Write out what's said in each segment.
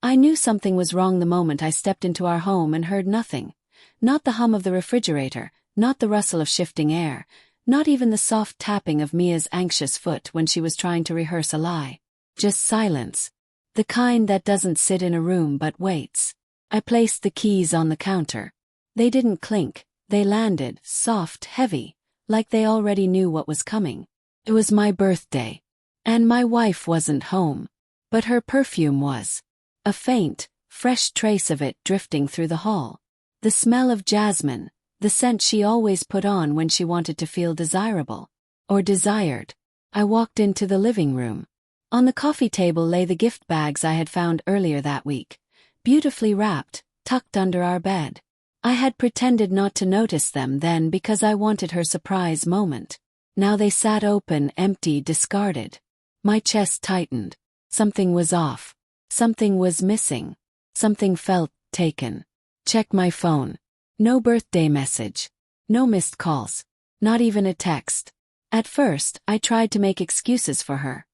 I knew something was wrong the moment I stepped into our home and heard nothing. Not the hum of the refrigerator, not the rustle of shifting air, not even the soft tapping of Mia's anxious foot when she was trying to rehearse a lie. Just silence. The kind that doesn't sit in a room but waits. I placed the keys on the counter. They didn't clink, they landed, soft, heavy, like they already knew what was coming. It was my birthday. And my wife wasn't home. But her perfume was. A faint, fresh trace of it drifting through the hall. The smell of jasmine, the scent she always put on when she wanted to feel desirable. Or desired. I walked into the living room. On the coffee table lay the gift bags I had found earlier that week, beautifully wrapped, tucked under our bed. I had pretended not to notice them then because I wanted her surprise moment. Now they sat open, empty, discarded. My chest tightened. Something was off. Something was missing. Something felt taken. Check my phone. No birthday message. No missed calls. Not even a text. At first, I tried to make excuses for her.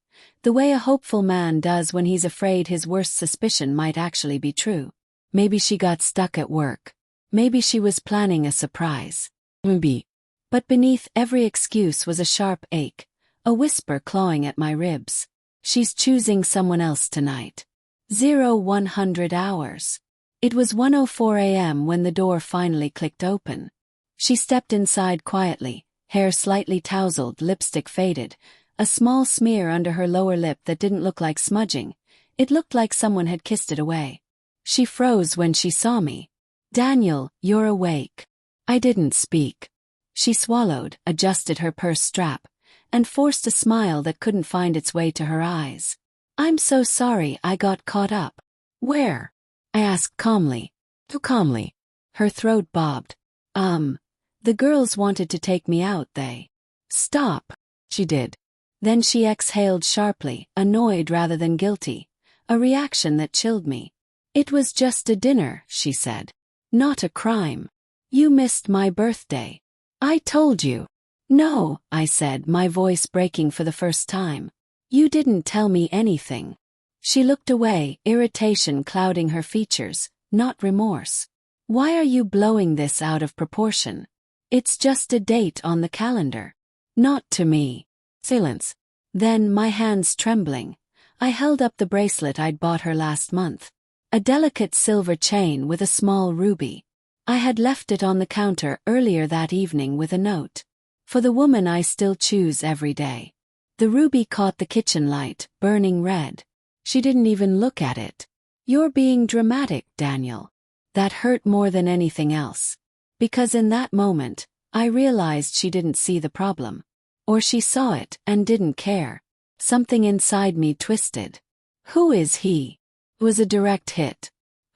The way a hopeful man does when he's afraid his worst suspicion might actually be true. Maybe she got stuck at work. Maybe she was planning a surprise. Maybe. But beneath every excuse was a sharp ache, a whisper clawing at my ribs. She's choosing someone else tonight. 100 hours. It was 1:04 a.m. when the door finally clicked open. She stepped inside quietly, hair slightly tousled, lipstick faded, a small smear under her lower lip that didn't look like smudging. It looked like someone had kissed it away. She froze when she saw me. "Daniel, you're awake." I didn't speak. She swallowed, adjusted her purse strap, and forced a smile that couldn't find its way to her eyes. "I'm so sorry I got caught up." "Where?" I asked calmly. Too calmly. Her throat bobbed. The girls wanted to take me out, they. "Stop." She did. Then she exhaled sharply, annoyed rather than guilty, a reaction that chilled me. "It was just a dinner," she said. "Not a crime. You missed my birthday." "I told you." "No," I said, my voice breaking for the first time. "You didn't tell me anything." She looked away, irritation clouding her features, not remorse. "Why are you blowing this out of proportion? It's just a date on the calendar." "Not to me." Silence. Then, my hands trembling, I held up the bracelet I'd bought her last month. A delicate silver chain with a small ruby. I had left it on the counter earlier that evening with a note. "For the woman I still choose every day." The ruby caught the kitchen light, burning red. She didn't even look at it. "You're being dramatic, Daniel." That hurt more than anything else. Because in that moment, I realized she didn't see the problem. Or she saw it and didn't care. Something inside me twisted. "Who is he?" It was a direct hit.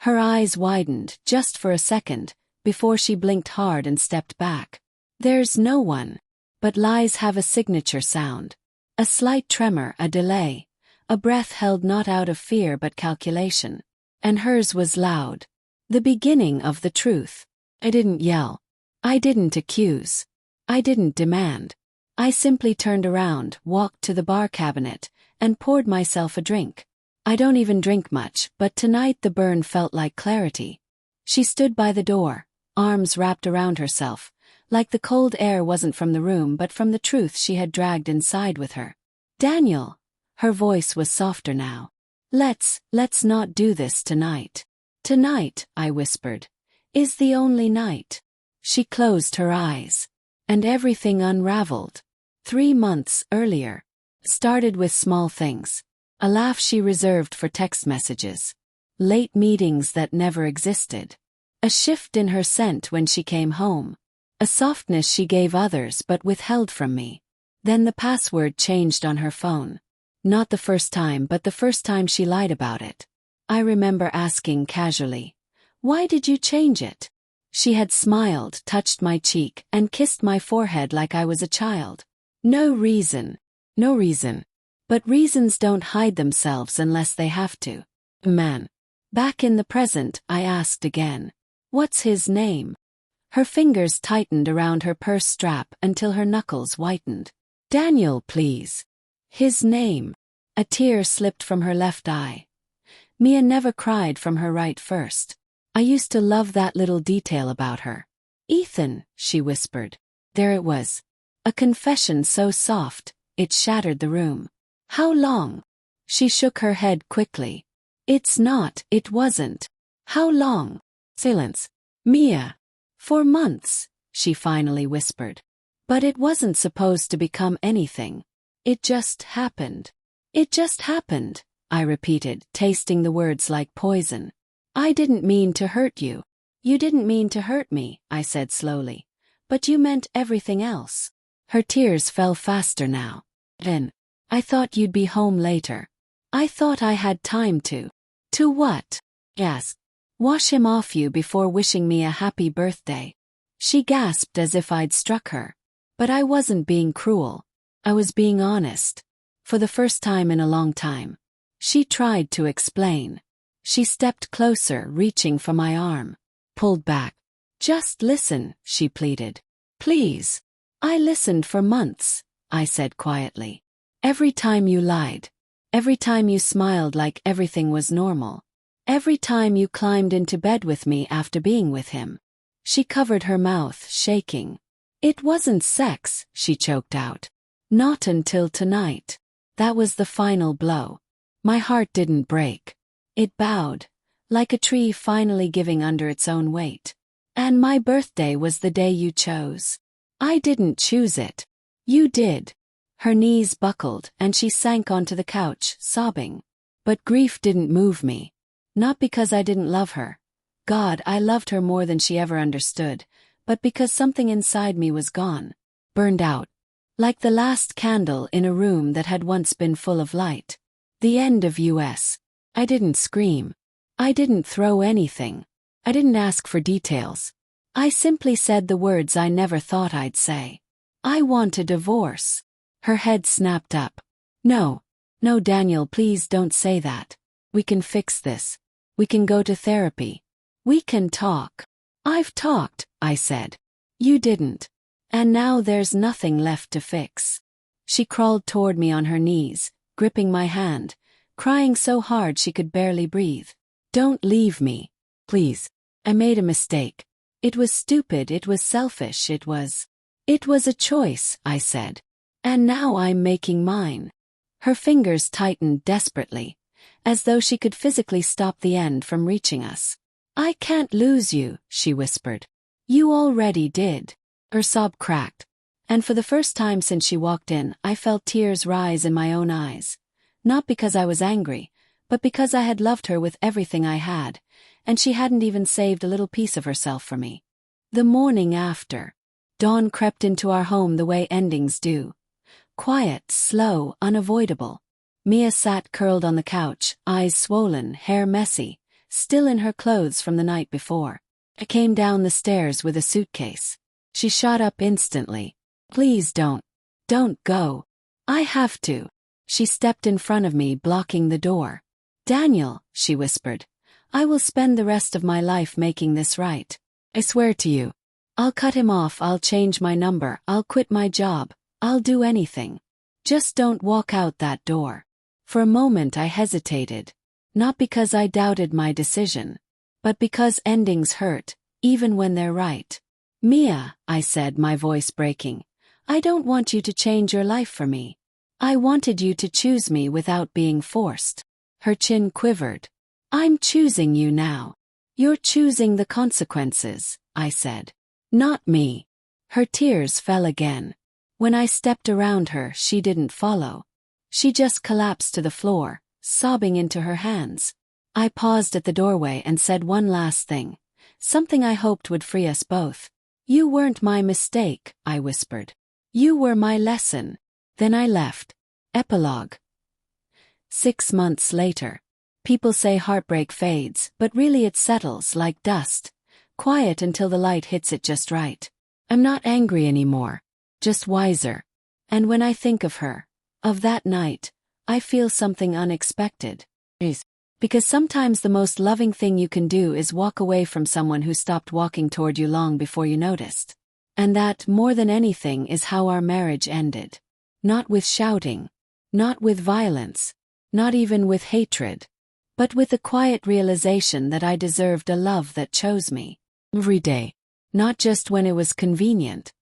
Her eyes widened, just for a second, before she blinked hard and stepped back. "There's no one." But lies have a signature sound. A slight tremor, a delay. A breath held not out of fear but calculation. And hers was loud. The beginning of the truth. I didn't yell. I didn't accuse. I didn't demand. I simply turned around, walked to the bar cabinet, and poured myself a drink. I don't even drink much, but tonight the burn felt like clarity. She stood by the door, arms wrapped around herself, like the cold air wasn't from the room but from the truth she had dragged inside with her. "Daniel." Her voice was softer now. Let's not do this tonight." "Tonight," I whispered, "is the only night." She closed her eyes. And everything unraveled. 3 months earlier. Started with small things. A laugh she reserved for text messages. Late meetings that never existed. A shift in her scent when she came home. A softness she gave others but withheld from me. Then the password changed on her phone. Not the first time, but the first time she lied about it. I remember asking casually, "Why did you change it?" She had smiled, touched my cheek, and kissed my forehead like I was a child. "No reason." No reason. But reasons don't hide themselves unless they have to. "Man." Back in the present, I asked again, "What's his name?" Her fingers tightened around her purse strap until her knuckles whitened. "Daniel, please." "His name." A tear slipped from her left eye. Mia never cried from her right first. I used to love that little detail about her. Ethan, she whispered. There it was. A confession so soft, it shattered the room. How long? She shook her head quickly. It wasn't. How long? Silence. Mia. 4 months, she finally whispered. But it wasn't supposed to become anything. It just happened. It just happened, I repeated, tasting the words like poison. I didn't mean to hurt you. You didn't mean to hurt me, I said slowly. But you meant everything else. Her tears fell faster now. Then, I thought you'd be home later. I thought I had time to. To what? Yes. Wash him off you before wishing me a happy birthday. She gasped as if I'd struck her. But I wasn't being cruel. I was being honest. For the first time in a long time. She tried to explain. She stepped closer, reaching for my arm. Pulled back. Just listen, she pleaded. Please. I listened for months, I said quietly. Every time you lied. Every time you smiled like everything was normal. Every time you climbed into bed with me after being with him. She covered her mouth, shaking. It wasn't sex, she choked out. Not until tonight. That was the final blow. My heart didn't break. It bowed, like a tree finally giving under its own weight. And my birthday was the day you chose. I didn't choose it. You did. Her knees buckled and she sank onto the couch, sobbing. But grief didn't move me. Not because I didn't love her. God, I loved her more than she ever understood, but because something inside me was gone. Burned out. Like the last candle in a room that had once been full of light. The end of US. I didn't scream. I didn't throw anything. I didn't ask for details. I simply said the words I never thought I'd say. I want a divorce. Her head snapped up. No, Daniel, please don't say that. We can fix this. We can go to therapy. We can talk. I've talked, I said. You didn't. And now there's nothing left to fix. She crawled toward me on her knees, gripping my hand, crying so hard she could barely breathe. Don't leave me, please. I made a mistake. It was stupid, it was selfish, it was a choice, I said. And now I'm making mine. Her fingers tightened desperately, as though she could physically stop the end from reaching us. I can't lose you, she whispered. You already did. Her sob cracked, and for the first time since she walked in, I felt tears rise in my own eyes. Not because I was angry, but because I had loved her with everything I had, and she hadn't even saved a little piece of herself for me. The morning after, dawn crept into our home the way endings do. Quiet, slow, unavoidable. Mia sat curled on the couch, eyes swollen, hair messy, still in her clothes from the night before. I came down the stairs with a suitcase. She shot up instantly. Please don't go. I have to. She stepped in front of me, blocking the door. Daniel, she whispered, I will spend the rest of my life making this right. I swear to you. I'll cut him off, I'll change my number, I'll quit my job, I'll do anything. Just don't walk out that door. For a moment I hesitated. Not because I doubted my decision, but because endings hurt, even when they're right. Mia, I said, my voice breaking, I don't want you to change your life for me. I wanted you to choose me without being forced. Her chin quivered. I'm choosing you now. You're choosing the consequences, I said. Not me. Her tears fell again. When I stepped around her, she didn't follow. She just collapsed to the floor, sobbing into her hands. I paused at the doorway and said one last thing. Something I hoped would free us both. You weren't my mistake, I whispered. You were my lesson. Then I left. Epilogue. 6 months later. People say heartbreak fades, but really it settles like dust. Quiet until the light hits it just right. I'm not angry anymore. Just wiser. And when I think of her, of that night, I feel something unexpected. Because sometimes the most loving thing you can do is walk away from someone who stopped walking toward you long before you noticed. And that, more than anything, is how our marriage ended. Not with shouting. Not with violence. Not even with hatred. but with the quiet realization that I deserved a love that chose me. Every day. Not just when it was convenient,